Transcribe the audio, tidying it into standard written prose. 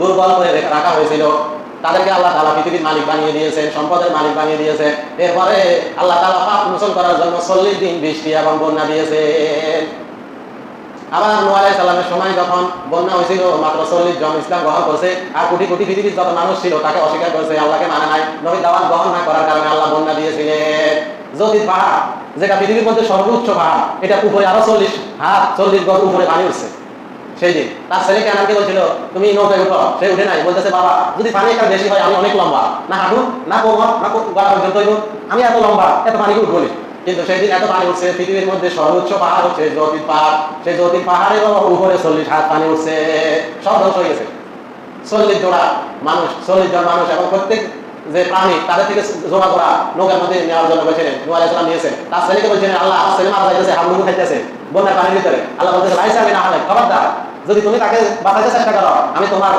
দুর্বল করে রাখা হয়েছিল, তাদেরকে আল্লাহ তাআলা পৃথিবীর মালিক বানিয়ে দিয়েছেন, সম্পদের মালিক বানিয়ে দিয়েছে। এরপরে আল্লাহ তাআলা পাপ মোচন করার জন্য 40 দিন বৃষ্টি এবং বন্যা দিয়েছেন। আবার নূহ আলাইহিস সালামের সময় যখন বন্যা হয়েছিল, মাত্র 40 জন ইসলাম গ্রহণ করছে, আর কোটি কোটি পৃথিবীর যত মানুষ ছিল তাকে অস্বীকার করেছে, আল্লাহকে মানে নাই। নবীর দাওয়াত গ্রহণ না করার কারণে আল্লাহ বন্যা দিয়েছিলেন। জতির পাহাড়, যেটা পৃথিবীর মধ্যে সর্বোচ্চ পাহাড়, এটা উপরে আরো 40 হাত 40 গজ উপরে পানি উঠছে। সেই দিন তার ছেলেকে আনাকে বলছিল তুমি নৌকায় উঠো, সে উঠে নাই। বলতেছে বাবা যদি পানি একটা বেশি হয়, আমি অনেক লম্বা, না হাঁটু না কোমর না গলা পর্যন্ত হইব, আমি এত লম্বা, এত পানি উঠবো। কিন্তু সেই দিন এত পানি উঠছে, পৃথিবীর মধ্যে সর্বোচ্চ পাহাড় হচ্ছে জতির পাহাড়, সেই জতির পাহাড়ের উপরে 40 হাত পানি উঠছে, সব ধ্বংস হয়ে গেছে। 40 জোড়া মানুষ, 40 জন মানুষ, এবং প্রত্যেক যে প্রাণী তাদের থেকে জমা করা নৌকার মধ্যে নেওয়ার জন্য বলছিলেন, নূহ আলাইহিস সালাম নিয়েছেন। তার ছেলেকে বলছিলেন আল্লাহ আমার ছেলে মারা যাইতেছে, হাবুডুবু খাইতেছে বন্যার পানির ভিতরে। আল্লাহ বলতেছে লাইসা মিন আহলিক, খবরদার যদি তুমি তাকে বাঁচাইতে চেষ্টা করো, আমি তোমার